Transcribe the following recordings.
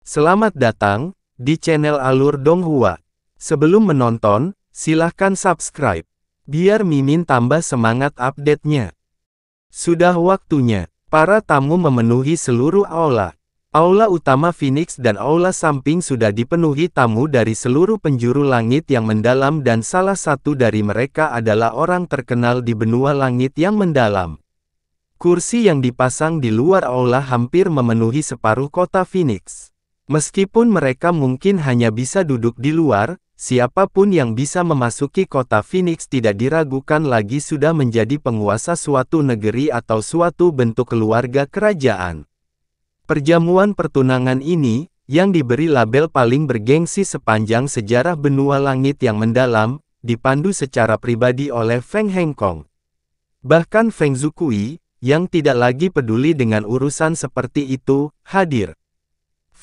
Selamat datang di channel Alur Donghua. Sebelum menonton, silahkan subscribe, biar Mimin tambah semangat update-nya. Sudah waktunya, para tamu memenuhi seluruh aula. Aula utama Phoenix dan aula samping sudah dipenuhi tamu dari seluruh penjuru langit yang mendalam dan salah satu dari mereka adalah orang terkenal di benua langit yang mendalam. Kursi yang dipasang di luar aula hampir memenuhi separuh kota Phoenix. Meskipun mereka mungkin hanya bisa duduk di luar, siapapun yang bisa memasuki kota Phoenix tidak diragukan lagi sudah menjadi penguasa suatu negeri atau suatu bentuk keluarga kerajaan. Perjamuan pertunangan ini, yang diberi label paling bergengsi sepanjang sejarah benua langit yang mendalam, dipandu secara pribadi oleh Feng Hengkong. Bahkan Feng Zukui, yang tidak lagi peduli dengan urusan seperti itu, hadir.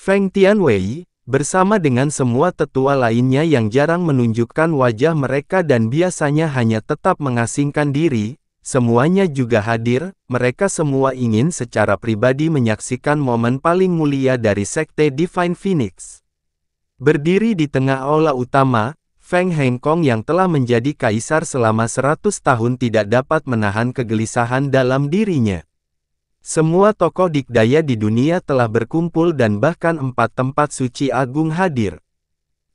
Feng Tianwei, bersama dengan semua tetua lainnya yang jarang menunjukkan wajah mereka dan biasanya hanya tetap mengasingkan diri, semuanya juga hadir. Mereka semua ingin secara pribadi menyaksikan momen paling mulia dari Sekte Divine Phoenix. Berdiri di tengah aula utama, Feng Hengkong yang telah menjadi kaisar selama 100 tahun tidak dapat menahan kegelisahan dalam dirinya. Semua tokoh dikdaya di dunia telah berkumpul dan bahkan 4 tempat suci agung hadir.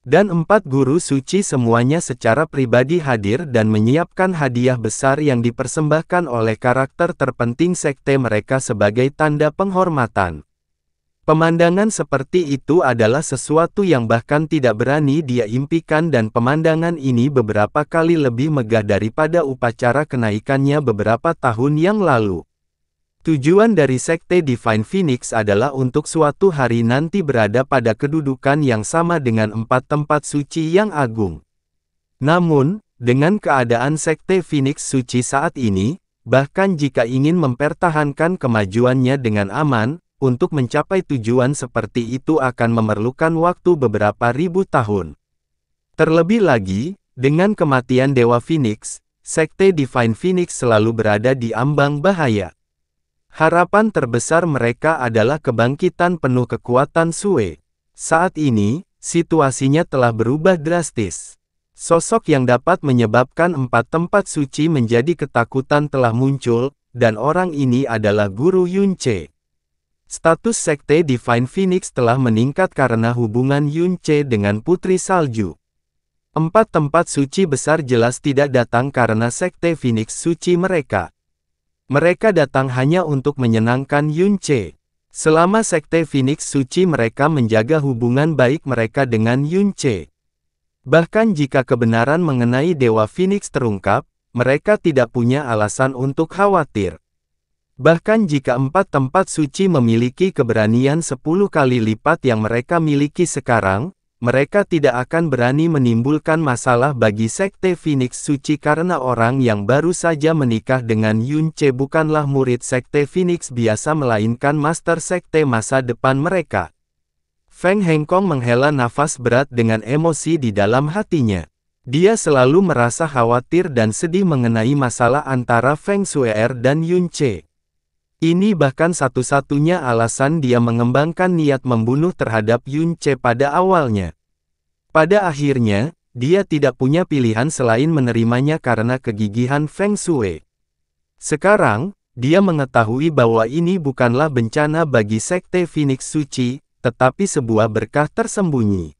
Dan 4 guru suci semuanya secara pribadi hadir dan menyiapkan hadiah besar yang dipersembahkan oleh karakter terpenting sekte mereka sebagai tanda penghormatan. Pemandangan seperti itu adalah sesuatu yang bahkan tidak berani dia impikan dan pemandangan ini beberapa kali lebih megah daripada upacara kenaikannya beberapa tahun yang lalu. Tujuan dari Sekte Divine Phoenix adalah untuk suatu hari nanti berada pada kedudukan yang sama dengan 4 tempat suci yang agung. Namun, dengan keadaan Sekte Phoenix suci saat ini, bahkan jika ingin mempertahankan kemajuannya dengan aman, untuk mencapai tujuan seperti itu akan memerlukan waktu beberapa ribu tahun. Terlebih lagi, dengan kematian Dewa Phoenix, Sekte Divine Phoenix selalu berada di ambang bahaya. Harapan terbesar mereka adalah kebangkitan penuh kekuatan Sue. Saat ini, situasinya telah berubah drastis. Sosok yang dapat menyebabkan 4 tempat suci menjadi ketakutan telah muncul, dan orang ini adalah Guru Yunche. Status Sekte Divine Phoenix telah meningkat karena hubungan Yunche dengan Putri Salju. 4 tempat suci besar jelas tidak datang karena Sekte Phoenix suci mereka. Mereka datang hanya untuk menyenangkan Yunche. Selama Sekte Phoenix suci mereka menjaga hubungan baik mereka dengan Yunche. Bahkan jika kebenaran mengenai Dewa Phoenix terungkap, mereka tidak punya alasan untuk khawatir. Bahkan jika 4 tempat suci memiliki keberanian 10 kali lipat yang mereka miliki sekarang, mereka tidak akan berani menimbulkan masalah bagi Sekte Phoenix suci karena orang yang baru saja menikah dengan Yunche bukanlah murid Sekte Phoenix biasa melainkan master Sekte masa depan mereka. Feng Hengkong menghela nafas berat dengan emosi di dalam hatinya. Dia selalu merasa khawatir dan sedih mengenai masalah antara Feng Shue'er dan Yunche. Ini bahkan satu-satunya alasan dia mengembangkan niat membunuh terhadap Yunche pada awalnya. Pada akhirnya, dia tidak punya pilihan selain menerimanya karena kegigihan Feng Shui. Sekarang, dia mengetahui bahwa ini bukanlah bencana bagi Sekte Phoenix Suci, tetapi sebuah berkah tersembunyi.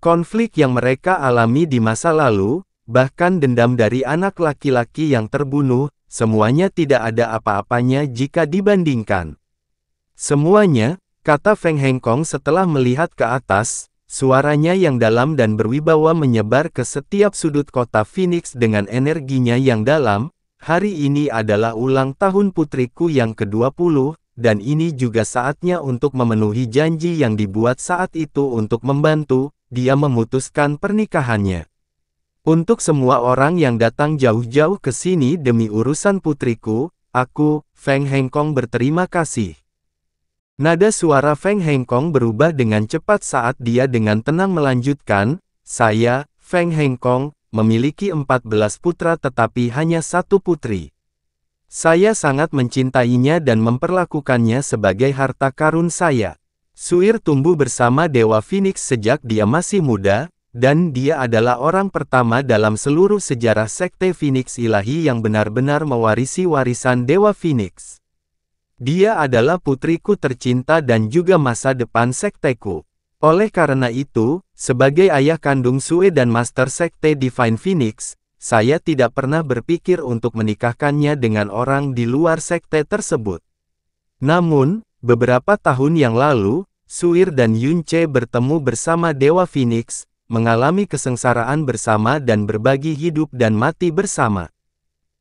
Konflik yang mereka alami di masa lalu, bahkan dendam dari anak laki-laki yang terbunuh, semuanya tidak ada apa-apanya jika dibandingkan. Semuanya, kata Feng Hengkong setelah melihat ke atas, suaranya yang dalam dan berwibawa menyebar ke setiap sudut kota Phoenix dengan energinya yang dalam. Hari ini adalah ulang tahun putriku yang ke-20, dan ini juga saatnya untuk memenuhi janji yang dibuat saat itu untuk membantu, dia memutuskan pernikahannya. Untuk semua orang yang datang jauh-jauh ke sini demi urusan putriku, aku, Feng Hengkong berterima kasih. Nada suara Feng Hengkong berubah dengan cepat saat dia dengan tenang melanjutkan, saya, Feng Hengkong, memiliki 14 putra tetapi hanya 1 putri. Saya sangat mencintainya dan memperlakukannya sebagai harta karun saya. Suir tumbuh bersama Dewa Phoenix sejak dia masih muda, dan dia adalah orang pertama dalam seluruh sejarah Sekte Phoenix Ilahi yang benar-benar mewarisi warisan Dewa Phoenix. Dia adalah putriku tercinta dan juga masa depan sekteku. Oleh karena itu, sebagai ayah kandung Sue dan Master Sekte Divine Phoenix, saya tidak pernah berpikir untuk menikahkannya dengan orang di luar sekte tersebut. Namun, beberapa tahun yang lalu, Suir dan Yunche bertemu bersama Dewa Phoenix, mengalami kesengsaraan bersama dan berbagi hidup dan mati bersama.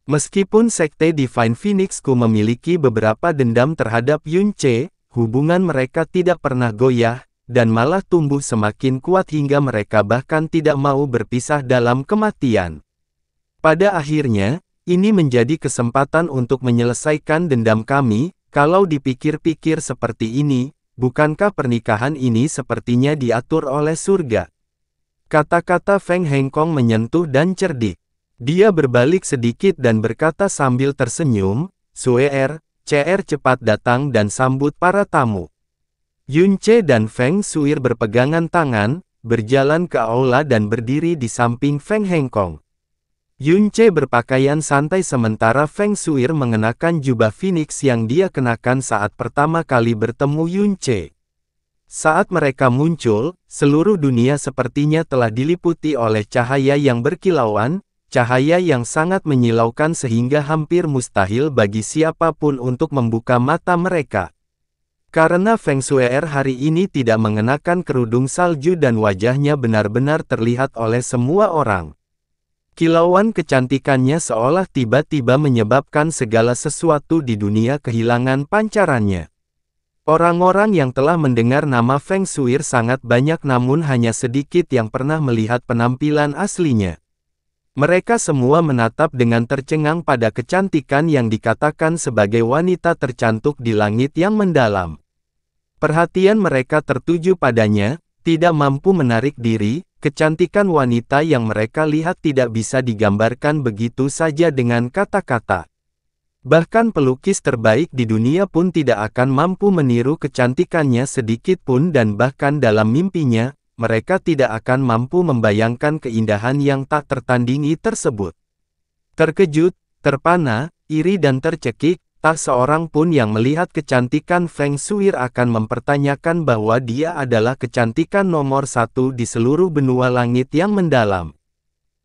Meskipun Sekte Divine Phoenix-ku memiliki beberapa dendam terhadap Yunche, hubungan mereka tidak pernah goyah, dan malah tumbuh semakin kuat hingga mereka bahkan tidak mau berpisah dalam kematian. Pada akhirnya, ini menjadi kesempatan untuk menyelesaikan dendam kami. Kalau dipikir-pikir seperti ini, bukankah pernikahan ini sepertinya diatur oleh surga? Kata-kata Feng Hengkong menyentuh dan cerdik. Dia berbalik sedikit dan berkata sambil tersenyum, Suer, CR cepat datang dan sambut para tamu. Yunche dan Feng Suir berpegangan tangan, berjalan ke aula dan berdiri di samping Feng Hengkong. Yunche berpakaian santai sementara Feng Suir mengenakan jubah Phoenix yang dia kenakan saat pertama kali bertemu Yunche. Saat mereka muncul, seluruh dunia sepertinya telah diliputi oleh cahaya yang berkilauan, cahaya yang sangat menyilaukan sehingga hampir mustahil bagi siapapun untuk membuka mata mereka. Karena Feng Suer hari ini tidak mengenakan kerudung salju dan wajahnya benar-benar terlihat oleh semua orang. Kilauan kecantikannya seolah tiba-tiba menyebabkan segala sesuatu di dunia kehilangan pancarannya. Orang-orang yang telah mendengar nama Feng Suir sangat banyak namun hanya sedikit yang pernah melihat penampilan aslinya. Mereka semua menatap dengan tercengang pada kecantikan yang dikatakan sebagai wanita tercantik di langit yang mendalam. Perhatian mereka tertuju padanya, tidak mampu menarik diri. Kecantikan wanita yang mereka lihat tidak bisa digambarkan begitu saja dengan kata-kata. Bahkan pelukis terbaik di dunia pun tidak akan mampu meniru kecantikannya sedikit pun dan bahkan dalam mimpinya, mereka tidak akan mampu membayangkan keindahan yang tak tertandingi tersebut. Terkejut, terpana, iri dan tercekik, tak seorang pun yang melihat kecantikan Feng Suir akan mempertanyakan bahwa dia adalah kecantikan nomor satu di seluruh benua langit yang mendalam.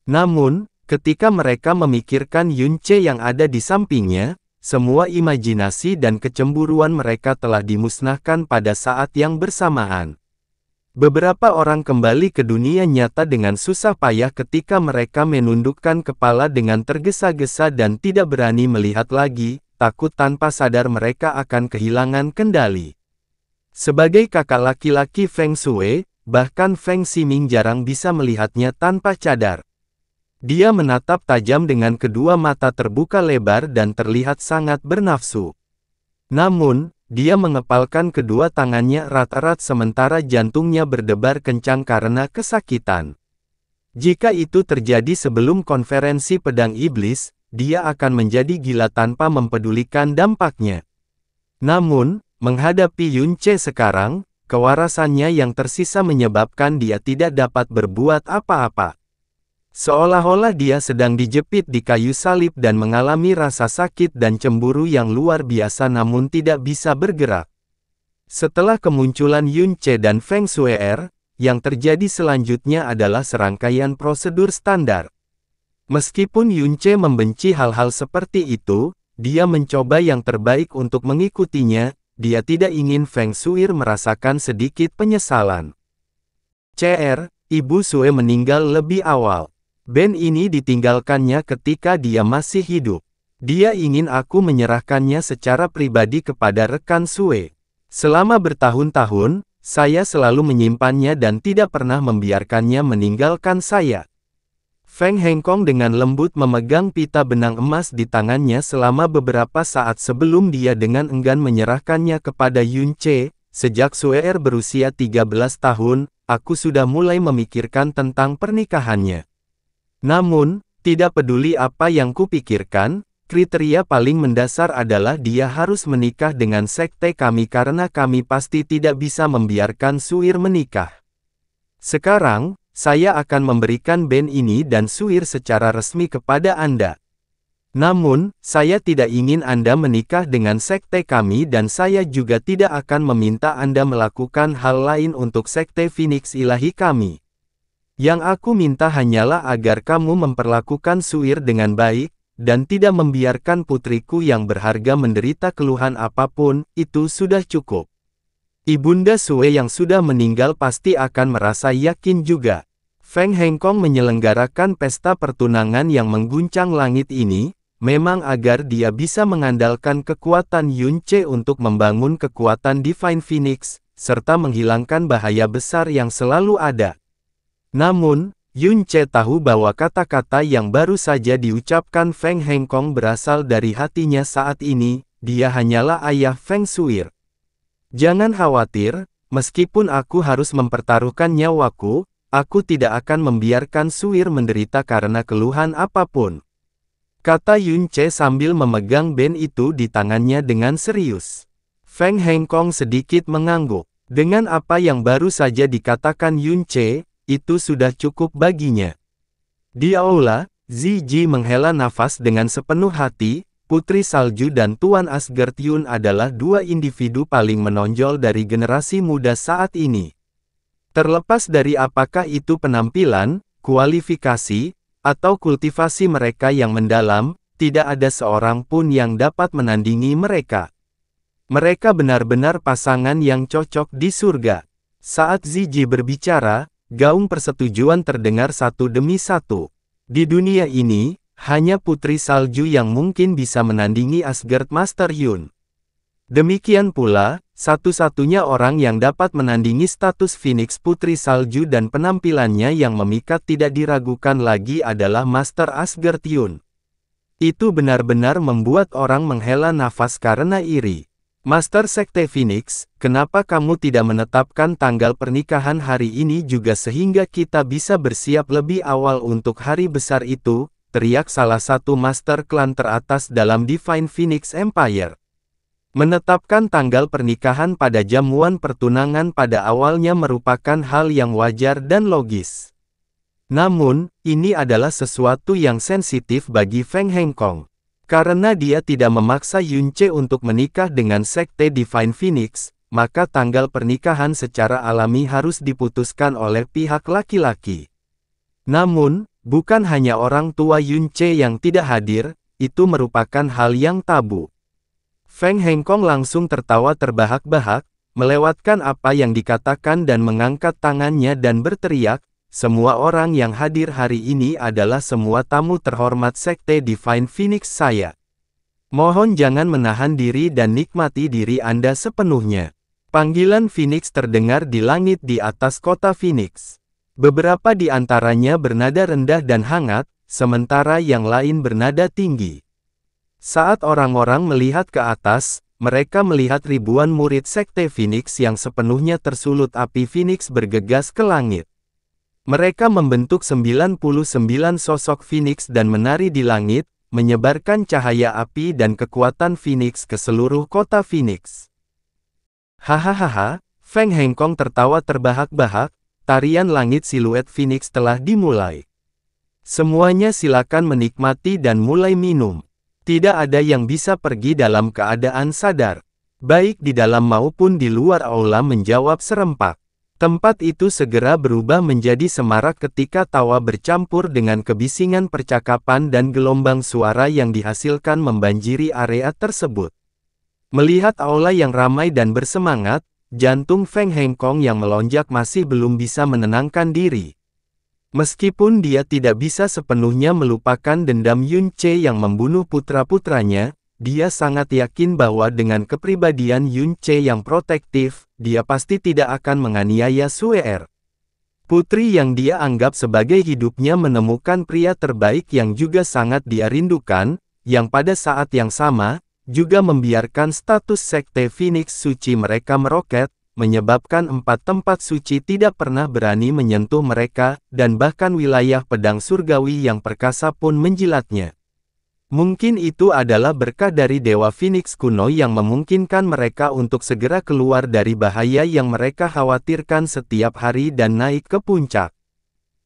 Namun, ketika mereka memikirkan Yunche yang ada di sampingnya, semua imajinasi dan kecemburuan mereka telah dimusnahkan pada saat yang bersamaan. Beberapa orang kembali ke dunia nyata dengan susah payah ketika mereka menundukkan kepala dengan tergesa-gesa dan tidak berani melihat lagi. Takut tanpa sadar mereka akan kehilangan kendali. Sebagai kakak laki-laki Feng Shui, bahkan Feng Ximing jarang bisa melihatnya tanpa cadar. Dia menatap tajam dengan kedua mata terbuka lebar dan terlihat sangat bernafsu. Namun, dia mengepalkan kedua tangannya erat-erat sementara jantungnya berdebar kencang karena kesakitan. Jika itu terjadi sebelum konferensi pedang iblis, dia akan menjadi gila tanpa mempedulikan dampaknya. Namun, menghadapi Yunche sekarang, kewarasannya yang tersisa menyebabkan dia tidak dapat berbuat apa-apa. Seolah-olah dia sedang dijepit di kayu salib dan mengalami rasa sakit dan cemburu yang luar biasa namun tidak bisa bergerak. Setelah kemunculan Yunche dan Feng Suer, yang terjadi selanjutnya adalah serangkaian prosedur standar. Meskipun Yunche membenci hal-hal seperti itu, dia mencoba yang terbaik untuk mengikutinya, dia tidak ingin Feng Suir merasakan sedikit penyesalan. CR, Ibu Sue meninggal lebih awal. Band ini ditinggalkannya ketika dia masih hidup. Dia ingin aku menyerahkannya secara pribadi kepada rekan Sue. Selama bertahun-tahun, saya selalu menyimpannya dan tidak pernah membiarkannya meninggalkan saya. Feng Hengkong dengan lembut memegang pita benang emas di tangannya selama beberapa saat sebelum dia dengan enggan menyerahkannya kepada Yunche. Sejak Suer berusia 13 tahun, aku sudah mulai memikirkan tentang pernikahannya. Namun, tidak peduli apa yang kupikirkan, Kriteria paling mendasar adalah dia harus menikah dengan sekte kami karena kami pasti tidak bisa membiarkan Suir menikah. Sekarang, saya akan memberikan band ini dan Suir secara resmi kepada Anda. Namun, saya tidak ingin Anda menikah dengan sekte kami dan saya juga tidak akan meminta Anda melakukan hal lain untuk sekte Phoenix Ilahi kami. Yang aku minta hanyalah agar kamu memperlakukan Suir dengan baik, dan tidak membiarkan putriku yang berharga menderita keluhan apapun, itu sudah cukup. Ibunda Sue yang sudah meninggal pasti akan merasa yakin juga. Feng Hengkong menyelenggarakan pesta pertunangan yang mengguncang langit ini, memang agar dia bisa mengandalkan kekuatan Yun Ce untuk membangun kekuatan Divine Phoenix, serta menghilangkan bahaya besar yang selalu ada. Namun, Yun Ce tahu bahwa kata-kata yang baru saja diucapkan Feng Hengkong berasal dari hatinya saat ini, dia hanyalah ayah Feng Suir. Jangan khawatir, meskipun aku harus mempertaruhkan nyawaku, aku tidak akan membiarkan Suir menderita karena keluhan apapun. Kata Yun Ce sambil memegang band itu di tangannya dengan serius. Feng Hengkong sedikit mengangguk. Dengan apa yang baru saja dikatakan Yun Ce, itu sudah cukup baginya. Di aula, Ziji menghela nafas dengan sepenuh hati. Putri Salju dan Tuan Asgard Yun adalah dua individu paling menonjol dari generasi muda saat ini. Terlepas dari apakah itu penampilan, kualifikasi, atau kultivasi mereka yang mendalam, tidak ada seorang pun yang dapat menandingi mereka. Mereka benar-benar pasangan yang cocok di surga. Saat Ziji berbicara, gaung persetujuan terdengar satu demi satu. Di dunia ini, hanya Putri Salju yang mungkin bisa menandingi Asgard Master Yun. Demikian pula, satu-satunya orang yang dapat menandingi status Phoenix Putri Salju dan penampilannya yang memikat tidak diragukan lagi adalah Master Asgard Yun. Itu benar-benar membuat orang menghela nafas karena iri. Master Sekte Phoenix, kenapa kamu tidak menetapkan tanggal pernikahan hari ini juga sehingga kita bisa bersiap lebih awal untuk hari besar itu, teriak salah satu master klan teratas dalam Divine Phoenix Empire. Menetapkan tanggal pernikahan pada jamuan pertunangan pada awalnya merupakan hal yang wajar dan logis. Namun, ini adalah sesuatu yang sensitif bagi Feng Hengkong. Karena dia tidak memaksa Yun Ce untuk menikah dengan Sekte Divine Phoenix, maka tanggal pernikahan secara alami harus diputuskan oleh pihak laki-laki. Namun, bukan hanya orang tua Yun Ce yang tidak hadir, itu merupakan hal yang tabu. Feng Hengkong langsung tertawa terbahak-bahak, melewatkan apa yang dikatakan dan mengangkat tangannya dan berteriak, semua orang yang hadir hari ini adalah semua tamu terhormat Sekte Divine Phoenix saya. Mohon jangan menahan diri dan nikmati diri Anda sepenuhnya. Panggilan Phoenix terdengar di langit di atas kota Phoenix. Beberapa di antaranya bernada rendah dan hangat, sementara yang lain bernada tinggi. Saat orang-orang melihat ke atas, mereka melihat ribuan murid Sekte Phoenix yang sepenuhnya tersulut api Phoenix bergegas ke langit. Mereka membentuk 99 sosok Phoenix dan menari di langit, menyebarkan cahaya api dan kekuatan Phoenix ke seluruh kota Phoenix. Hahaha, Feng Hengkong tertawa terbahak-bahak, tarian langit siluet Phoenix telah dimulai. Semuanya silakan menikmati dan mulai minum. Tidak ada yang bisa pergi dalam keadaan sadar. Baik di dalam maupun di luar aula menjawab serempak. Tempat itu segera berubah menjadi semarak ketika tawa bercampur dengan kebisingan percakapan dan gelombang suara yang dihasilkan membanjiri area tersebut. Melihat aula yang ramai dan bersemangat, jantung Feng Hengkong yang melonjak masih belum bisa menenangkan diri. Meskipun dia tidak bisa sepenuhnya melupakan dendam Yun Ce yang membunuh putra-putranya, dia sangat yakin bahwa dengan kepribadian Yun Ce yang protektif, dia pasti tidak akan menganiaya Suer. Putri yang dia anggap sebagai hidupnya menemukan pria terbaik yang juga sangat dia rindukan, yang pada saat yang sama, juga membiarkan status Sekte Phoenix suci mereka meroket, menyebabkan 4 tempat suci tidak pernah berani menyentuh mereka, dan bahkan wilayah pedang surgawi yang perkasa pun menjilatnya. Mungkin itu adalah berkah dari Dewa Phoenix kuno yang memungkinkan mereka untuk segera keluar dari bahaya yang mereka khawatirkan setiap hari dan naik ke puncak.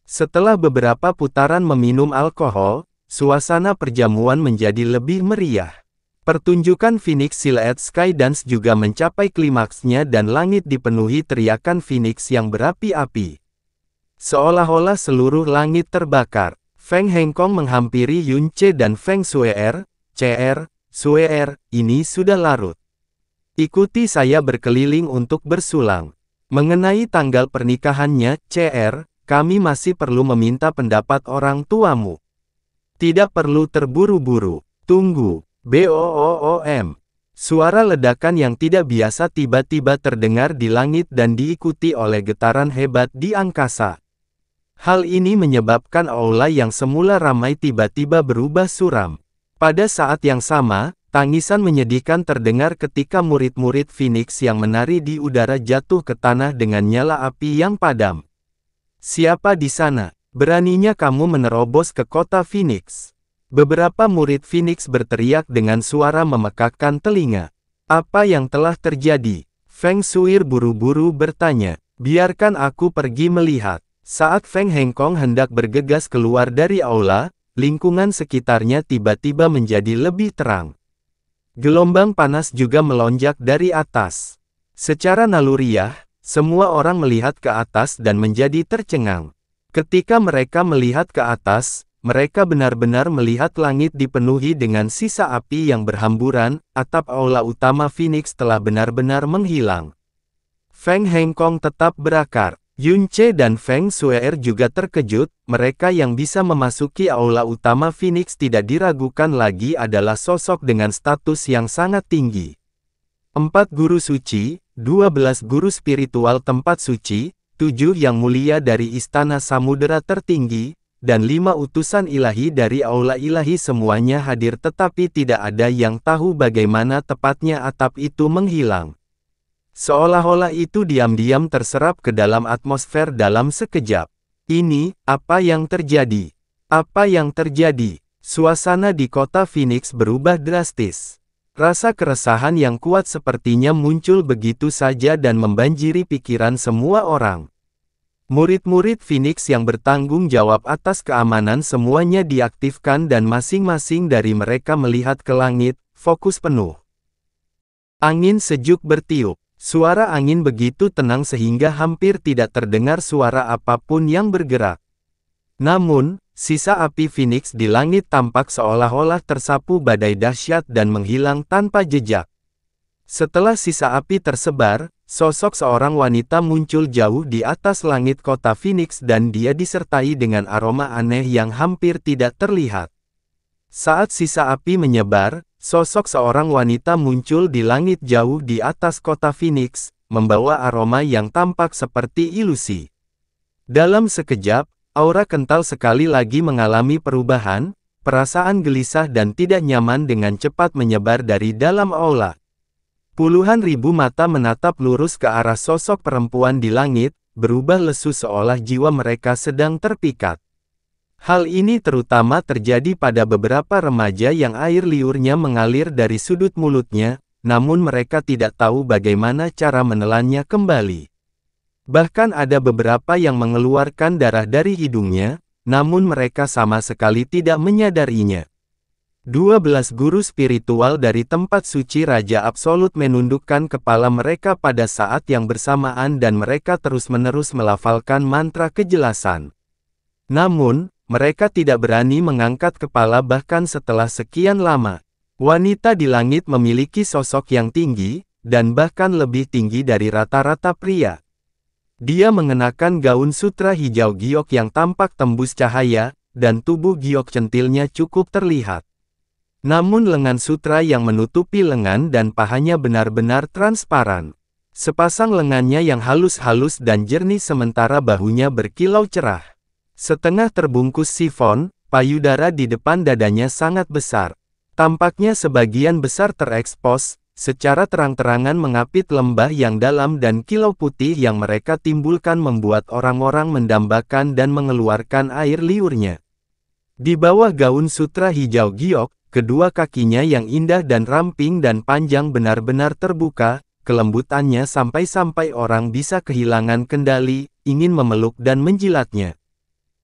Setelah beberapa putaran meminum alkohol, suasana perjamuan menjadi lebih meriah. Pertunjukan Phoenix Silhouette Skydance juga mencapai klimaksnya dan langit dipenuhi teriakan Phoenix yang berapi-api. Seolah-olah seluruh langit terbakar. Feng Hengkong menghampiri Yun Ce dan Feng Shue'er. Shue'er, ini sudah larut. Ikuti saya berkeliling untuk bersulang. Mengenai tanggal pernikahannya, CR, kami masih perlu meminta pendapat orang tuamu. Tidak perlu terburu-buru. Tunggu. BOOOM. Suara ledakan yang tidak biasa tiba-tiba terdengar di langit dan diikuti oleh getaran hebat di angkasa. Hal ini menyebabkan aula yang semula ramai tiba-tiba berubah suram. Pada saat yang sama, tangisan menyedihkan terdengar ketika murid-murid Phoenix yang menari di udara jatuh ke tanah dengan nyala api yang padam. Siapa di sana? Beraninya kamu menerobos ke kota Phoenix? Beberapa murid Phoenix berteriak dengan suara memekakkan telinga. Apa yang telah terjadi? Feng Shue'er buru-buru bertanya. Biarkan aku pergi melihat. Saat Feng Hengkong hendak bergegas keluar dari aula, lingkungan sekitarnya tiba-tiba menjadi lebih terang. Gelombang panas juga melonjak dari atas. Secara naluriah, semua orang melihat ke atas dan menjadi tercengang. Ketika mereka melihat ke atas, mereka benar-benar melihat langit dipenuhi dengan sisa api yang berhamburan, atap aula utama Phoenix telah benar-benar menghilang. Feng Hengkong tetap berakar. Yun Ce dan Feng Shue'er juga terkejut, mereka yang bisa memasuki aula utama Phoenix tidak diragukan lagi adalah sosok dengan status yang sangat tinggi. 4 guru suci, 12 guru spiritual tempat suci, 7 yang mulia dari istana samudera tertinggi, dan 5 utusan ilahi dari aula ilahi semuanya hadir tetapi tidak ada yang tahu bagaimana tepatnya atap itu menghilang. Seolah-olah itu diam-diam terserap ke dalam atmosfer dalam sekejap. Ini, apa yang terjadi? Apa yang terjadi? Suasana di kota Phoenix berubah drastis. Rasa keresahan yang kuat sepertinya muncul begitu saja dan membanjiri pikiran semua orang. Murid-murid Phoenix yang bertanggung jawab atas keamanan semuanya diaktifkan dan masing-masing dari mereka melihat ke langit, fokus penuh. Angin sejuk bertiup. Suara angin begitu tenang sehingga hampir tidak terdengar suara apapun yang bergerak. Namun, sisa api Phoenix di langit tampak seolah-olah tersapu badai dahsyat dan menghilang tanpa jejak. Setelah sisa api tersebar, sosok seorang wanita muncul jauh di atas langit kota Phoenix dan dia disertai dengan aroma aneh yang hampir tidak terlihat. Saat sisa api menyebar, sosok seorang wanita muncul di langit jauh di atas kota Phoenix, membawa aroma yang tampak seperti ilusi. Dalam sekejap, aura kental sekali lagi mengalami perubahan, perasaan gelisah dan tidak nyaman dengan cepat menyebar dari dalam aula. Puluhan ribu mata menatap lurus ke arah sosok perempuan di langit, berubah lesu seolah jiwa mereka sedang terpikat. Hal ini terutama terjadi pada beberapa remaja yang air liurnya mengalir dari sudut mulutnya, namun mereka tidak tahu bagaimana cara menelannya kembali. Bahkan ada beberapa yang mengeluarkan darah dari hidungnya, namun mereka sama sekali tidak menyadarinya. 12 guru spiritual dari tempat suci Raja Absolut menundukkan kepala mereka pada saat yang bersamaan dan mereka terus-menerus melafalkan mantra kejelasan. Namun, mereka tidak berani mengangkat kepala bahkan setelah sekian lama. Wanita di langit memiliki sosok yang tinggi, dan bahkan lebih tinggi dari rata-rata pria. Dia mengenakan gaun sutra hijau giok yang tampak tembus cahaya, dan tubuh giok centilnya cukup terlihat. Namun lengan sutra yang menutupi lengan dan pahanya benar-benar transparan. Sepasang lengannya yang halus-halus dan jernih sementara bahunya berkilau cerah. Setengah terbungkus sifon, payudara di depan dadanya sangat besar. Tampaknya sebagian besar terekspos, secara terang-terangan mengapit lembah yang dalam dan kilau putih yang mereka timbulkan membuat orang-orang mendambakan dan mengeluarkan air liurnya. Di bawah gaun sutra hijau giok, kedua kakinya yang indah dan ramping dan panjang benar-benar terbuka, kelembutannya sampai-sampai orang bisa kehilangan kendali, ingin memeluk dan menjilatnya.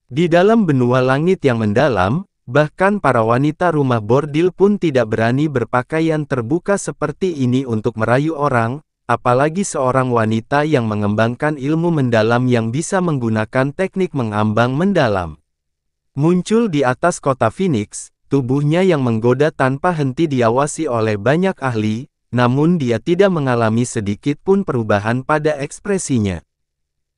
Di dalam benua langit yang mendalam, bahkan para wanita rumah bordil pun tidak berani berpakaian terbuka seperti ini untuk merayu orang, apalagi seorang wanita yang mengembangkan ilmu mendalam yang bisa menggunakan teknik mengambang mendalam. Muncul di atas kota Phoenix, tubuhnya yang menggoda tanpa henti diawasi oleh banyak ahli, namun dia tidak mengalami sedikit pun perubahan pada ekspresinya.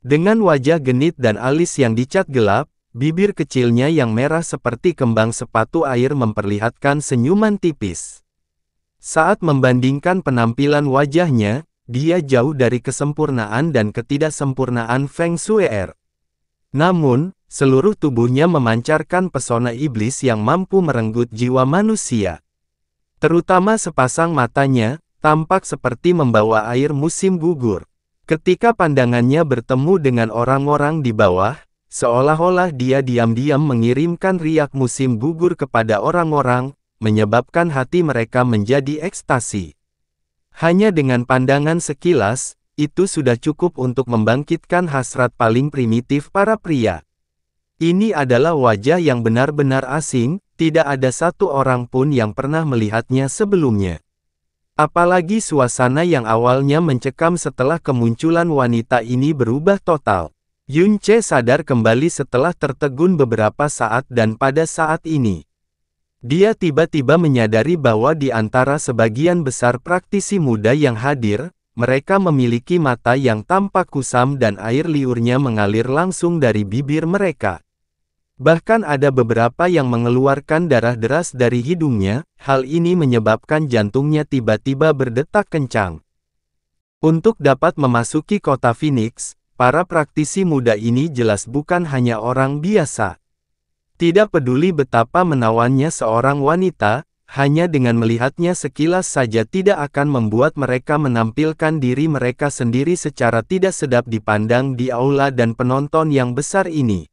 Dengan wajah genit dan alis yang dicat gelap, bibir kecilnya yang merah seperti kembang sepatu air memperlihatkan senyuman tipis. Saat membandingkan penampilan wajahnya, dia jauh dari kesempurnaan dan ketidaksempurnaan Feng Shui. Namun, seluruh tubuhnya memancarkan pesona iblis yang mampu merenggut jiwa manusia. Terutama sepasang matanya, tampak seperti membawa air musim gugur. Ketika pandangannya bertemu dengan orang-orang di bawah, seolah-olah dia diam-diam mengirimkan riak musim gugur kepada orang-orang, menyebabkan hati mereka menjadi ekstasi. Hanya dengan pandangan sekilas, itu sudah cukup untuk membangkitkan hasrat paling primitif para pria. Ini adalah wajah yang benar-benar asing, tidak ada satu orang pun yang pernah melihatnya sebelumnya. Apalagi suasana yang awalnya mencekam setelah kemunculan wanita ini berubah total. Yun Ce sadar kembali setelah tertegun beberapa saat dan pada saat ini, dia tiba-tiba menyadari bahwa di antara sebagian besar praktisi muda yang hadir, mereka memiliki mata yang tampak kusam dan air liurnya mengalir langsung dari bibir mereka. Bahkan ada beberapa yang mengeluarkan darah deras dari hidungnya, hal ini menyebabkan jantungnya tiba-tiba berdetak kencang. Untuk dapat memasuki kota Phoenix, para praktisi muda ini jelas bukan hanya orang biasa. Tidak peduli betapa menawannya seorang wanita, hanya dengan melihatnya sekilas saja tidak akan membuat mereka menampilkan diri mereka sendiri secara tidak sedap dipandang di aula dan penonton yang besar ini.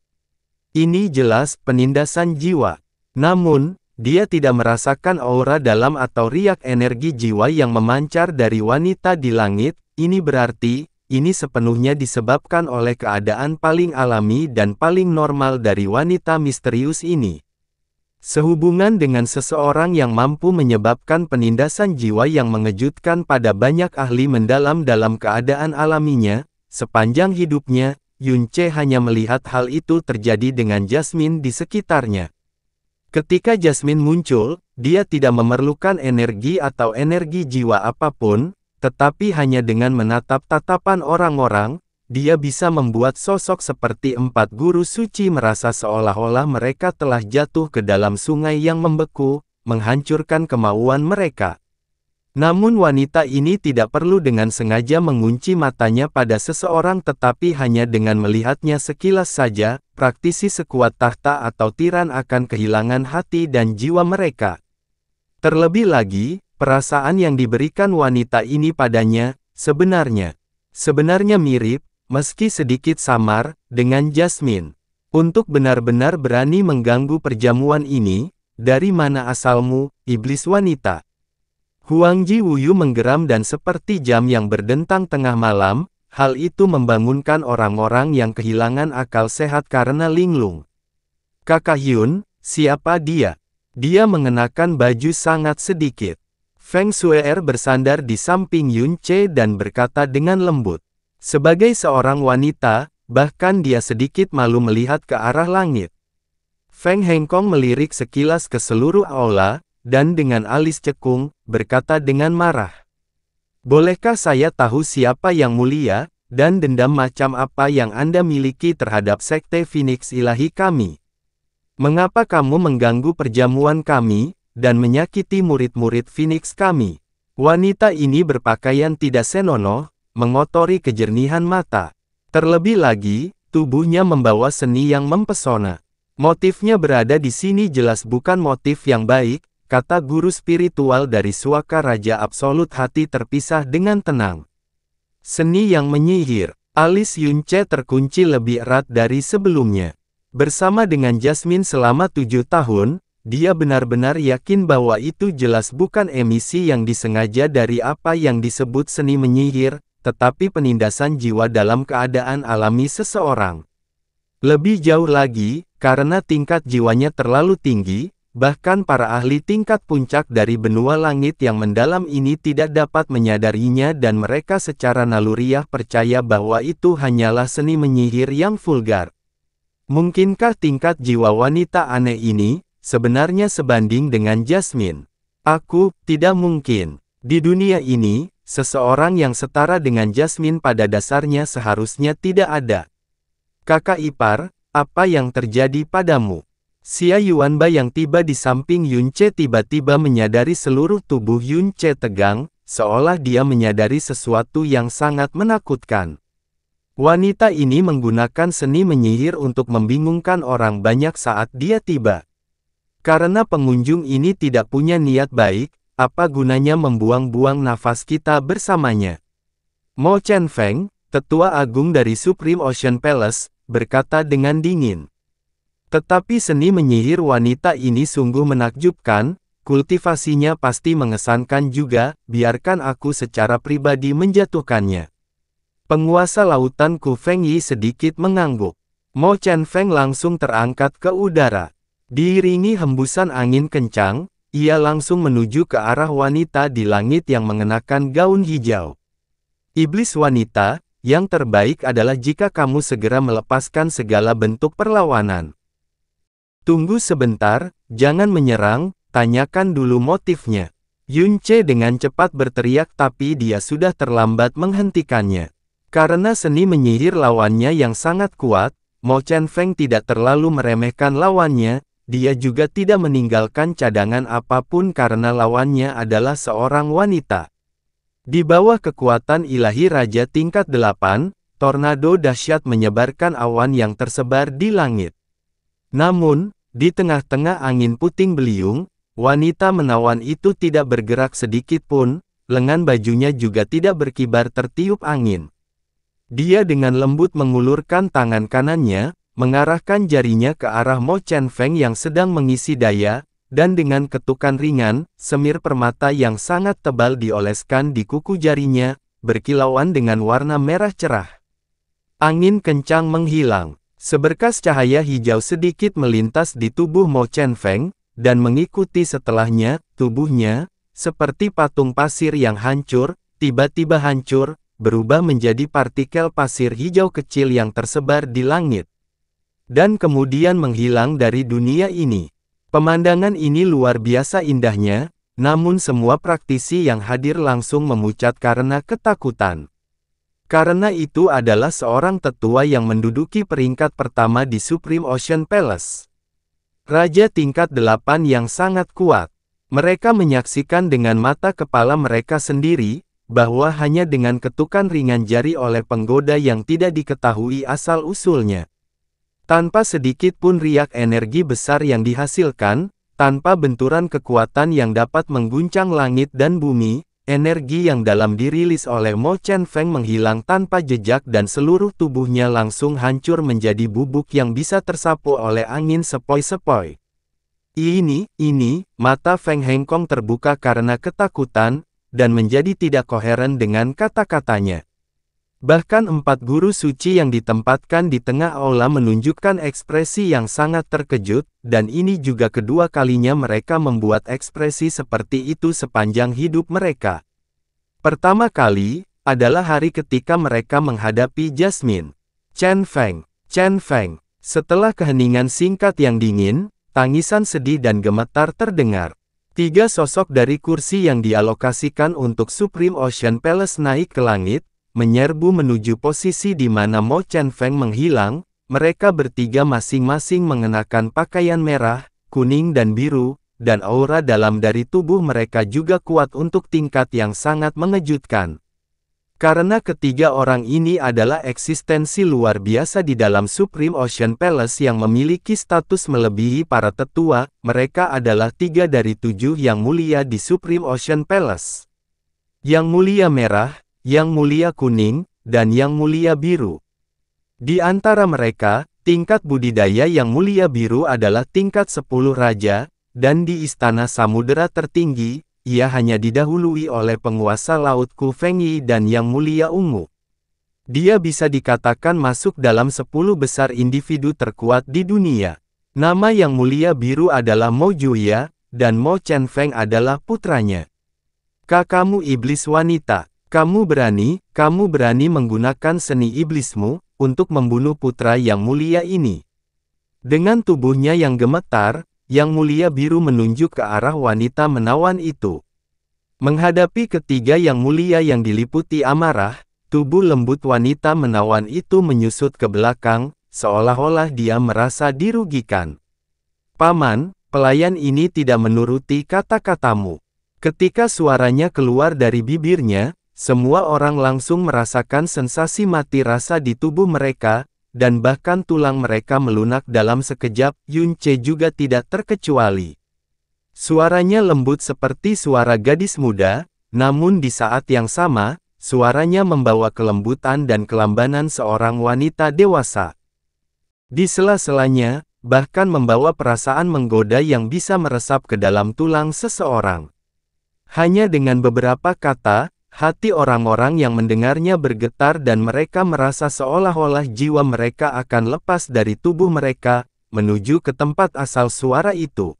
Ini jelas penindasan jiwa. Namun, dia tidak merasakan aura dalam atau riak energi jiwa yang memancar dari wanita di langit. Ini berarti, ini sepenuhnya disebabkan oleh keadaan paling alami dan paling normal dari wanita misterius ini. Sehubungan dengan seseorang yang mampu menyebabkan penindasan jiwa yang mengejutkan pada banyak ahli mendalam dalam keadaan alaminya, sepanjang hidupnya, Yun Ce hanya melihat hal itu terjadi dengan Jasmine di sekitarnya. Ketika Jasmine muncul, dia tidak memerlukan energi atau energi jiwa apapun, tetapi hanya dengan menatap tatapan orang-orang, dia bisa membuat sosok seperti 4 guru suci merasa seolah-olah mereka telah jatuh ke dalam sungai yang membeku, menghancurkan kemauan mereka. Namun wanita ini tidak perlu dengan sengaja mengunci matanya pada seseorang tetapi hanya dengan melihatnya sekilas saja, praktisi sekuat tahta atau tiran akan kehilangan hati dan jiwa mereka. Terlebih lagi, perasaan yang diberikan wanita ini padanya, sebenarnya mirip, meski sedikit samar, dengan Jasmine. Untuk benar-benar berani mengganggu perjamuan ini, dari mana asalmu, iblis wanita? Huang Ji Wuyu menggeram dan seperti jam yang berdentang tengah malam, hal itu membangunkan orang-orang yang kehilangan akal sehat karena linglung. Kakak Hyun, siapa dia? Dia mengenakan baju sangat sedikit. Feng Shui bersandar di samping Yun Ce dan berkata dengan lembut. Sebagai seorang wanita, bahkan dia sedikit malu melihat ke arah langit. Feng Hengkong melirik sekilas ke seluruh aula, dan dengan alis cekung, berkata dengan marah. Bolehkah saya tahu siapa yang mulia, dan dendam macam apa yang Anda miliki terhadap Sekte Phoenix Ilahi kami? Mengapa kamu mengganggu perjamuan kami, dan menyakiti murid-murid Phoenix kami? Wanita ini berpakaian tidak senonoh, mengotori kejernihan mata. Terlebih lagi, tubuhnya membawa seni yang mempesona. Motifnya berada di sini jelas bukan motif yang baik, kata guru spiritual dari Suaka Raja Absolut hati terpisah dengan tenang. Seni yang menyihir. Alis Yun Ce terkunci lebih erat dari sebelumnya. Bersama dengan Jasmine selama 7 tahun, dia benar-benar yakin bahwa itu jelas bukan emisi yang disengaja dari apa yang disebut seni menyihir, tetapi penindasan jiwa dalam keadaan alami seseorang. Lebih jauh lagi, karena tingkat jiwanya terlalu tinggi, bahkan para ahli tingkat puncak dari benua langit yang mendalam ini tidak dapat menyadarinya dan mereka secara naluriah percaya bahwa itu hanyalah seni menyihir yang vulgar. Mungkinkah tingkat jiwa wanita aneh ini sebenarnya sebanding dengan Jasmine? Tidak mungkin. Di dunia ini, seseorang yang setara dengan Jasmine pada dasarnya seharusnya tidak ada. Kakak ipar, apa yang terjadi padamu? Xia Yuanba yang tiba di samping Yun Ce tiba-tiba menyadari seluruh tubuh Yun Ce tegang, seolah dia menyadari sesuatu yang sangat menakutkan. Wanita ini menggunakan seni menyihir untuk membingungkan orang banyak saat dia tiba. Karena pengunjung ini tidak punya niat baik, apa gunanya membuang-buang nafas kita bersamanya? Mo Chen Feng, tetua agung dari Supreme Ocean Palace, berkata dengan dingin. Tetapi seni menyihir wanita ini sungguh menakjubkan, kultivasinya pasti mengesankan juga, biarkan aku secara pribadi menjatuhkannya. Penguasa lautan Ku Feng Yi sedikit mengangguk. Mo Chen Feng langsung terangkat ke udara. Diiringi hembusan angin kencang, ia langsung menuju ke arah wanita di langit yang mengenakan gaun hijau. Iblis wanita, yang terbaik adalah jika kamu segera melepaskan segala bentuk perlawanan. Tunggu sebentar, jangan menyerang, tanyakan dulu motifnya. Yun Ce dengan cepat berteriak tapi dia sudah terlambat menghentikannya. Karena seni menyihir lawannya yang sangat kuat, Mo Chen Feng tidak terlalu meremehkan lawannya, dia juga tidak meninggalkan cadangan apapun karena lawannya adalah seorang wanita. Di bawah kekuatan ilahi Raja tingkat 8, tornado dahsyat menyebarkan awan yang tersebar di langit. Namun, di tengah-tengah angin puting beliung, wanita menawan itu tidak bergerak sedikit pun, lengan bajunya juga tidak berkibar tertiup angin. Dia dengan lembut mengulurkan tangan kanannya, mengarahkan jarinya ke arah Mo Chen Feng yang sedang mengisi daya, dan dengan ketukan ringan, semir permata yang sangat tebal dioleskan di kuku jarinya, berkilauan dengan warna merah cerah. Angin kencang menghilang. Seberkas cahaya hijau sedikit melintas di tubuh Mo Chen Feng, dan mengikuti setelahnya, tubuhnya, seperti patung pasir yang hancur, tiba-tiba hancur, berubah menjadi partikel pasir hijau kecil yang tersebar di langit. Dan kemudian menghilang dari dunia ini. Pemandangan ini luar biasa indahnya, namun semua praktisi yang hadir langsung memucat karena ketakutan. Karena itu adalah seorang tetua yang menduduki peringkat pertama di Supreme Ocean Palace. Raja tingkat 8 yang sangat kuat. Mereka menyaksikan dengan mata kepala mereka sendiri, bahwa hanya dengan ketukan ringan jari oleh penggoda yang tidak diketahui asal-usulnya. Tanpa sedikit pun riak energi besar yang dihasilkan, tanpa benturan kekuatan yang dapat mengguncang langit dan bumi, energi yang dalam dirilis oleh Mo Chen Feng menghilang tanpa jejak dan seluruh tubuhnya langsung hancur menjadi bubuk yang bisa tersapu oleh angin sepoi-sepoi. Mata Feng Hengkong terbuka karena ketakutan, dan menjadi tidak koheren dengan kata-katanya. Bahkan 4 guru suci yang ditempatkan di tengah aula menunjukkan ekspresi yang sangat terkejut, dan ini juga kedua kalinya mereka membuat ekspresi seperti itu sepanjang hidup mereka. Pertama kali, adalah hari ketika mereka menghadapi Jasmine. Chen Feng. Setelah keheningan singkat yang dingin, tangisan sedih dan gemetar terdengar. 3 sosok dari kursi yang dialokasikan untuk Supreme Ocean Palace naik ke langit, menyerbu menuju posisi di mana Mo Chen Feng menghilang. Mereka bertiga masing-masing mengenakan pakaian merah, kuning dan biru, dan aura dalam dari tubuh mereka juga kuat untuk tingkat yang sangat mengejutkan. Karena ketiga orang ini adalah eksistensi luar biasa di dalam Supreme Ocean Palace yang memiliki status melebihi para tetua, mereka adalah 3 dari 7 yang mulia di Supreme Ocean Palace. Yang mulia merah, yang mulia kuning, dan yang mulia biru. Di antara mereka, tingkat budidaya yang mulia biru adalah tingkat 10 raja, dan di Istana Samudera Tertinggi, ia hanya didahului oleh penguasa laut Ku Fengyi dan Yang Mulia Ungu. Dia bisa dikatakan masuk dalam 10 besar individu terkuat di dunia. Nama Yang Mulia Biru adalah Mo Juya, dan Mo Chenfeng adalah putranya. Kakakmu iblis wanita, kamu berani menggunakan seni iblismu, untuk membunuh putra Yang Mulia ini. Dengan tubuhnya yang gemetar, Yang Mulia Biru menunjuk ke arah wanita menawan itu. Menghadapi ketiga Yang Mulia yang diliputi amarah, tubuh lembut wanita menawan itu menyusut ke belakang, seolah-olah dia merasa dirugikan. Paman, pelayan ini tidak menuruti kata-katamu. Ketika suaranya keluar dari bibirnya, semua orang langsung merasakan sensasi mati rasa di tubuh mereka, dan bahkan tulang mereka melunak dalam sekejap. Yun Ce juga tidak terkecuali. Suaranya lembut seperti suara gadis muda, namun di saat yang sama, suaranya membawa kelembutan dan kelambanan seorang wanita dewasa. Di sela-selanya, bahkan membawa perasaan menggoda yang bisa meresap ke dalam tulang seseorang. Hanya dengan beberapa kata, hati orang-orang yang mendengarnya bergetar dan mereka merasa seolah-olah jiwa mereka akan lepas dari tubuh mereka, menuju ke tempat asal suara itu.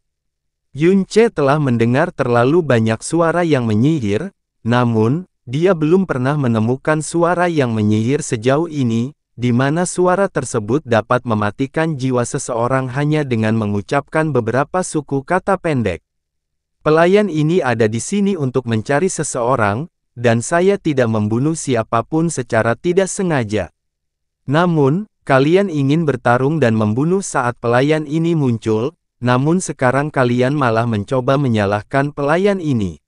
Yun Ce telah mendengar terlalu banyak suara yang menyihir, namun, dia belum pernah menemukan suara yang menyihir sejauh ini, di mana suara tersebut dapat mematikan jiwa seseorang hanya dengan mengucapkan beberapa suku kata pendek. Pelayan ini ada di sini untuk mencari seseorang, dan saya tidak membunuh siapapun secara tidak sengaja. Namun, kalian ingin bertarung dan membunuh saat pelayan ini muncul, namun sekarang kalian malah mencoba menyalahkan pelayan ini.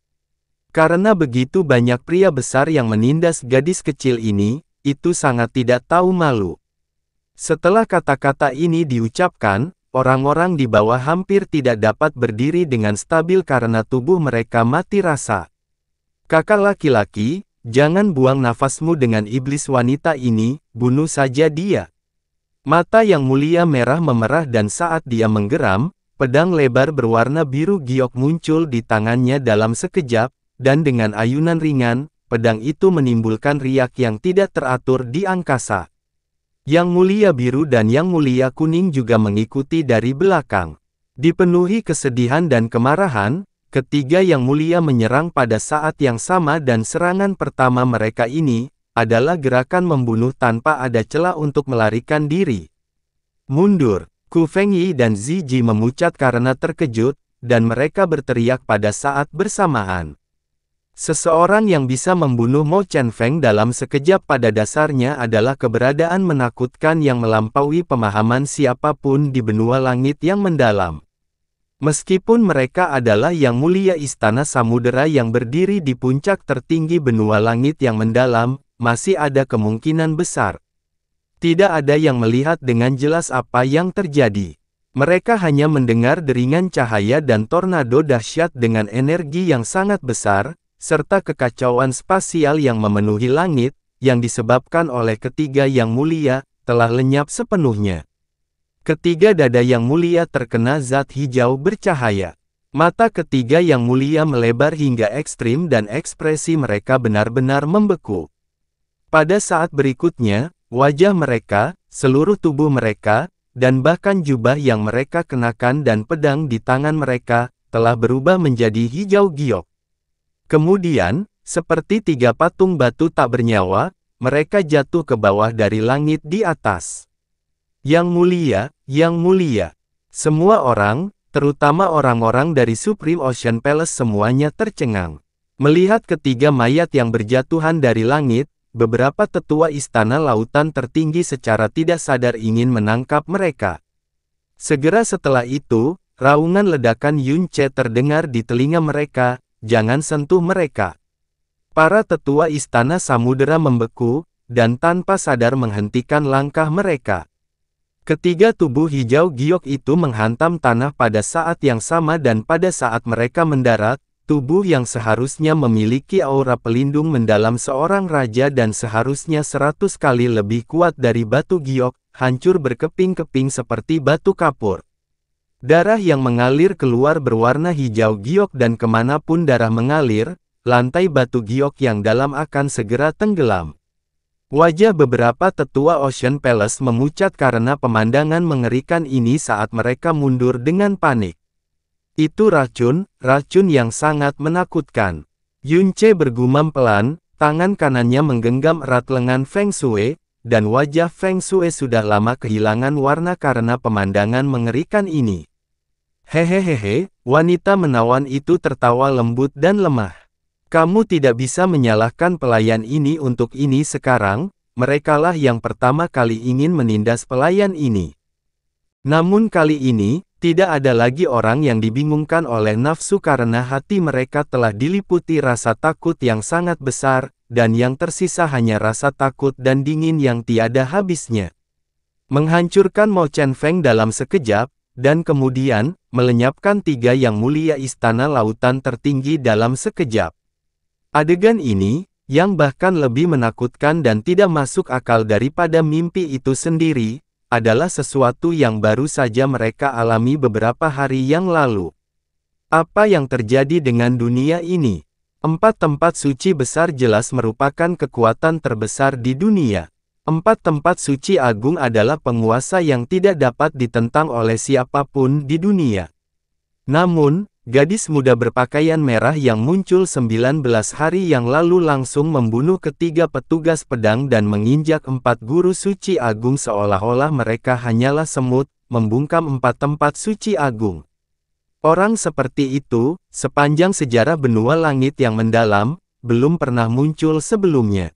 Karena begitu banyak pria besar yang menindas gadis kecil ini, itu sangat tidak tahu malu. Setelah kata-kata ini diucapkan, orang-orang di bawah hampir tidak dapat berdiri dengan stabil karena tubuh mereka mati rasa. Kakak laki-laki, jangan buang nafasmu dengan iblis wanita ini, bunuh saja dia. Mata Yang Mulia merah memerah dan saat dia menggeram, pedang lebar berwarna biru giok muncul di tangannya dalam sekejap, dan dengan ayunan ringan, pedang itu menimbulkan riak yang tidak teratur di angkasa. Yang Mulia Biru dan Yang Mulia Kuning juga mengikuti dari belakang. Dipenuhi kesedihan dan kemarahan, ketiga Yang Mulia menyerang pada saat yang sama dan serangan pertama mereka ini, adalah gerakan membunuh tanpa ada celah untuk melarikan diri. Mundur, Ku Fengyi dan Zi Ji memucat karena terkejut, dan mereka berteriak pada saat bersamaan. Seseorang yang bisa membunuh Mo Chenfeng dalam sekejap pada dasarnya adalah keberadaan menakutkan yang melampaui pemahaman siapapun di benua langit yang mendalam. Meskipun mereka adalah Yang Mulia Istana Samudera yang berdiri di puncak tertinggi benua langit yang mendalam, masih ada kemungkinan besar. Tidak ada yang melihat dengan jelas apa yang terjadi. Mereka hanya mendengar deringan cahaya dan tornado dahsyat dengan energi yang sangat besar, serta kekacauan spasial yang memenuhi langit, yang disebabkan oleh ketiga Yang Mulia, telah lenyap sepenuhnya. Ketiga dada Yang Mulia terkena zat hijau bercahaya. Mata ketiga Yang Mulia melebar hingga ekstrim dan ekspresi mereka benar-benar membeku. Pada saat berikutnya, wajah mereka, seluruh tubuh mereka, dan bahkan jubah yang mereka kenakan dan pedang di tangan mereka, telah berubah menjadi hijau giok. Kemudian, seperti tiga patung batu tak bernyawa, mereka jatuh ke bawah dari langit di atas. Yang Mulia, semua orang, terutama orang-orang dari Supreme Ocean Palace semuanya tercengang. Melihat ketiga mayat yang berjatuhan dari langit, beberapa tetua istana lautan tertinggi secara tidak sadar ingin menangkap mereka. Segera setelah itu, raungan ledakan Yun Ce terdengar di telinga mereka. Jangan sentuh mereka. Para tetua istana samudera membeku, dan tanpa sadar menghentikan langkah mereka. Ketiga tubuh hijau giok itu menghantam tanah pada saat yang sama dan pada saat mereka mendarat, tubuh yang seharusnya memiliki aura pelindung mendalam seorang raja dan seharusnya 100 kali lebih kuat dari batu giok, hancur berkeping-keping seperti batu kapur. Darah yang mengalir keluar berwarna hijau giok dan kemanapun darah mengalir, lantai batu giok yang dalam akan segera tenggelam. Wajah beberapa tetua Ocean Palace memucat karena pemandangan mengerikan ini saat mereka mundur dengan panik. Itu racun, racun yang sangat menakutkan. Yunce bergumam pelan, tangan kanannya menggenggam erat lengan Feng Shui, dan wajah Feng Shui sudah lama kehilangan warna karena pemandangan mengerikan ini. Hehehehe, wanita menawan itu tertawa lembut dan lemah. Kamu tidak bisa menyalahkan pelayan ini untuk ini sekarang, merekalah yang pertama kali ingin menindas pelayan ini. Namun kali ini, tidak ada lagi orang yang dibingungkan oleh nafsu karena hati mereka telah diliputi rasa takut yang sangat besar, dan yang tersisa hanya rasa takut dan dingin yang tiada habisnya. Menghancurkan Mo Chen Feng dalam sekejap, dan kemudian, melenyapkan 3 yang mulia istana lautan tertinggi dalam sekejap. Adegan ini, yang bahkan lebih menakutkan dan tidak masuk akal daripada mimpi itu sendiri, adalah sesuatu yang baru saja mereka alami beberapa hari yang lalu. Apa yang terjadi dengan dunia ini? 4 tempat suci besar jelas merupakan kekuatan terbesar di dunia. 4 tempat suci agung adalah penguasa yang tidak dapat ditentang oleh siapapun di dunia. Namun, gadis muda berpakaian merah yang muncul 19 hari yang lalu langsung membunuh ketiga petugas pedang dan menginjak 4 guru suci agung seolah-olah mereka hanyalah semut, membungkam 4 tempat suci agung. Orang seperti itu, sepanjang sejarah benua langit yang mendalam, belum pernah muncul sebelumnya.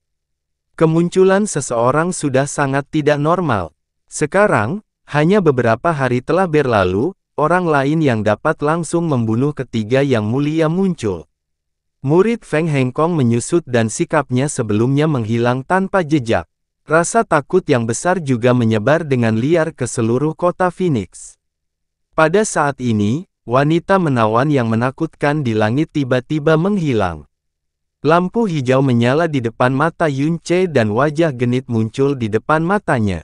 Kemunculan seseorang sudah sangat tidak normal. Sekarang, hanya beberapa hari telah berlalu, orang lain yang dapat langsung membunuh ketiga yang mulia muncul. Murid Feng Hengkong menyusut dan sikapnya sebelumnya menghilang tanpa jejak. Rasa takut yang besar juga menyebar dengan liar ke seluruh kota Phoenix. Pada saat ini, wanita menawan yang menakutkan di langit tiba-tiba menghilang. Lampu hijau menyala di depan mata Yunce dan wajah genit muncul di depan matanya.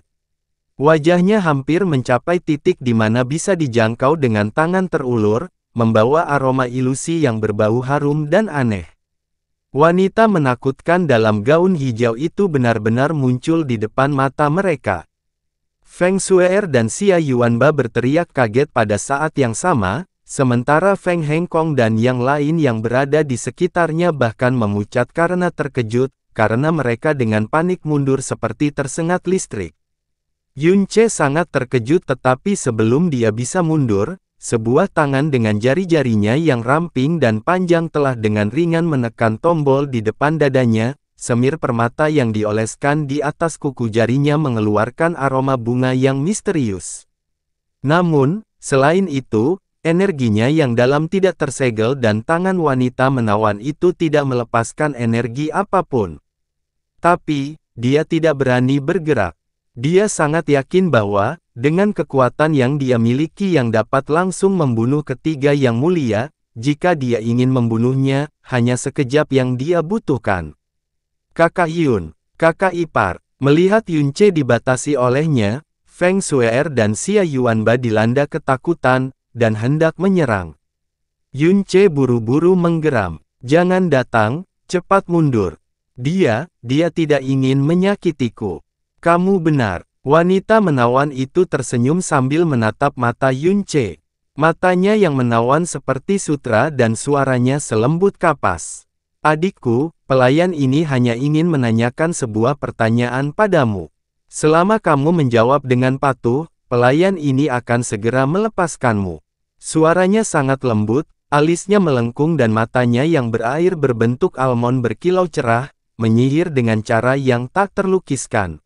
Wajahnya hampir mencapai titik di mana bisa dijangkau dengan tangan terulur, membawa aroma ilusi yang berbau harum dan aneh. Wanita menakutkan dalam gaun hijau itu benar-benar muncul di depan mata mereka. Feng Shuer dan Xia Yuanba berteriak kaget pada saat yang sama, sementara Feng Hengkong dan yang lain yang berada di sekitarnya bahkan memucat karena terkejut, karena mereka dengan panik mundur seperti tersengat listrik. Yunce sangat terkejut tetapi sebelum dia bisa mundur, sebuah tangan dengan jari-jarinya yang ramping dan panjang telah dengan ringan menekan tombol di depan dadanya, semir permata yang dioleskan di atas kuku jarinya mengeluarkan aroma bunga yang misterius. Namun, selain itu, energinya yang dalam tidak tersegel dan tangan wanita menawan itu tidak melepaskan energi apapun. Tapi, dia tidak berani bergerak. Dia sangat yakin bahwa, dengan kekuatan yang dia miliki yang dapat langsung membunuh ketiga yang mulia, jika dia ingin membunuhnya, hanya sekejap yang dia butuhkan. Kakak Yun, kakak ipar, melihat Yunce dibatasi olehnya, Feng Shuer dan Xia Yuanba dilanda ketakutan, dan hendak menyerang. Yunce buru-buru menggeram, "Jangan datang, cepat mundur. Dia tidak ingin menyakitiku." "Kamu benar." Wanita menawan itu tersenyum sambil menatap mata Yunce. Matanya yang menawan seperti sutra dan suaranya selembut kapas. "Adikku, pelayan ini hanya ingin menanyakan sebuah pertanyaan padamu. Selama kamu menjawab dengan patuh, pelayan ini akan segera melepaskanmu." Suaranya sangat lembut, alisnya melengkung dan matanya yang berair berbentuk almond berkilau cerah, menyihir dengan cara yang tak terlukiskan.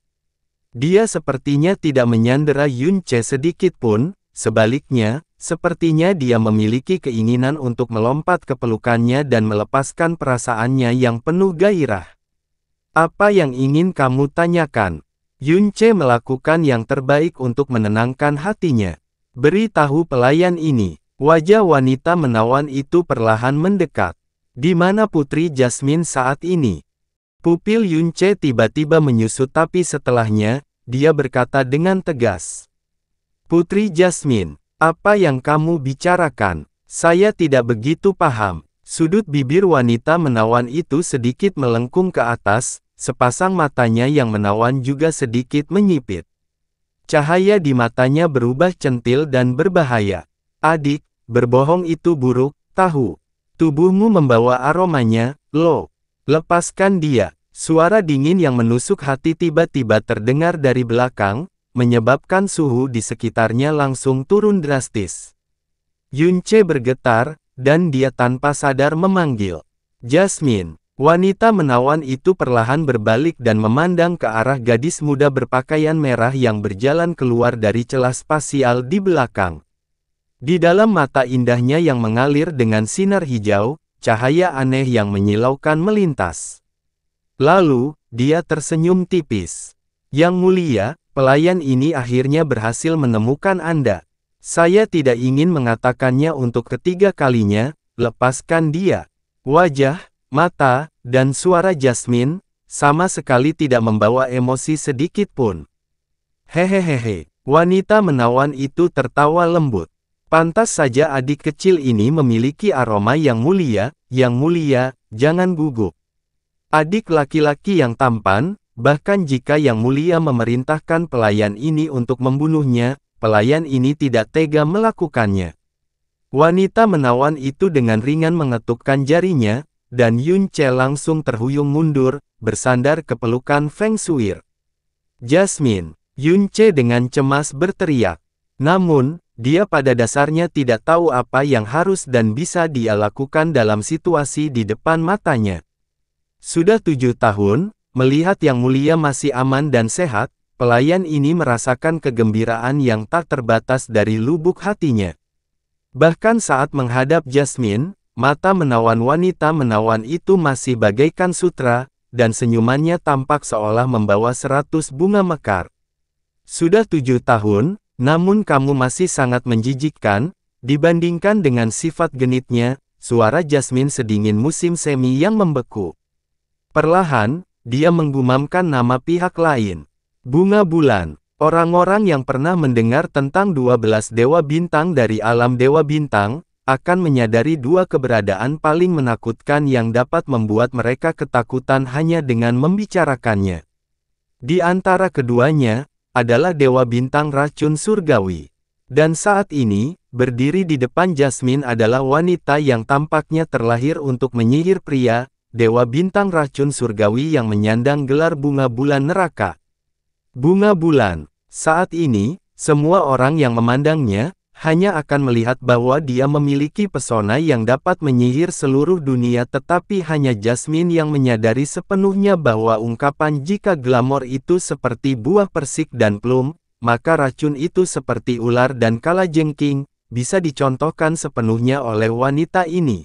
Dia sepertinya tidak menyandera Yunce sedikit pun, sebaliknya, sepertinya dia memiliki keinginan untuk melompat ke pelukannya dan melepaskan perasaannya yang penuh gairah. "Apa yang ingin kamu tanyakan?" Yunce melakukan yang terbaik untuk menenangkan hatinya. "Beritahu pelayan ini." Wajah wanita menawan itu perlahan mendekat. "Di mana Putri Jasmine saat ini?" Pupil Yunce tiba-tiba menyusut tapi setelahnya, dia berkata dengan tegas. "Putri Jasmine, Apa yang kamu bicarakan? Saya tidak begitu paham. Sudut bibir wanita menawan itu sedikit melengkung ke atas, sepasang matanya yang menawan juga sedikit menyipit. Cahaya di matanya berubah centil dan berbahaya. Adik, berbohong itu buruk, tahu. Tubuhmu membawa aromanya, lo. Lepaskan dia. Suara dingin yang menusuk hati tiba-tiba terdengar dari belakang, menyebabkan suhu di sekitarnya langsung turun drastis. Yunce bergetar, dan dia tanpa sadar memanggil, "Jasmine." Wanita menawan itu perlahan berbalik dan memandang ke arah gadis muda berpakaian merah yang berjalan keluar dari celah spasial di belakang. Di dalam mata indahnya yang mengalir dengan sinar hijau, cahaya aneh yang menyilaukan melintas. Lalu, dia tersenyum tipis. "Yang mulia, pelayan ini akhirnya berhasil menemukan Anda. Saya tidak ingin mengatakannya untuk ketiga kalinya, lepaskan dia." Wajah, mata, dan suara Jasmine, sama sekali tidak membawa emosi sedikit pun. "Hehehehe." Wanita menawan itu tertawa lembut. "Pantas saja adik kecil ini memiliki aroma yang mulia, jangan gugup. Adik laki-laki yang tampan, bahkan jika yang mulia memerintahkan pelayan ini untuk membunuhnya, pelayan ini tidak tega melakukannya." Wanita menawan itu dengan ringan mengetukkan jarinya, dan Yunce langsung terhuyung mundur, bersandar ke pelukan Feng Shuir. "Jasmine!" Yunce dengan cemas berteriak. Namun, dia pada dasarnya tidak tahu apa yang harus dan bisa dia lakukan dalam situasi di depan matanya. Sudah 7 tahun, melihat yang mulia masih aman dan sehat, pelayan ini merasakan kegembiraan yang tak terbatas dari lubuk hatinya. Bahkan saat menghadap Jasmine, mata menawan wanita menawan itu masih bagaikan sutra, dan senyumannya tampak seolah membawa 100 bunga mekar. "Sudah 7 tahun, namun kamu masih sangat menjijikkan, dibandingkan dengan sifat genitnya," suara Jasmine sedingin musim semi yang membeku. Perlahan, dia menggumamkan nama pihak lain. "Bunga bulan." Orang-orang yang pernah mendengar tentang 12 dewa bintang dari alam dewa bintang, akan menyadari dua keberadaan paling menakutkan yang dapat membuat mereka ketakutan hanya dengan membicarakannya. Di antara keduanya, adalah dewa bintang racun surgawi. Dan saat ini, berdiri di depan Jasmine adalah wanita yang tampaknya terlahir untuk menyihir pria, dewa bintang racun surgawi yang menyandang gelar bunga bulan neraka. Bunga bulan. Saat ini, semua orang yang memandangnya, hanya akan melihat bahwa dia memiliki pesona yang dapat menyihir seluruh dunia, tetapi hanya Jasmine yang menyadari sepenuhnya bahwa ungkapan jika glamor itu seperti buah persik dan plum, maka racun itu seperti ular dan kalajengking, bisa dicontohkan sepenuhnya oleh wanita ini.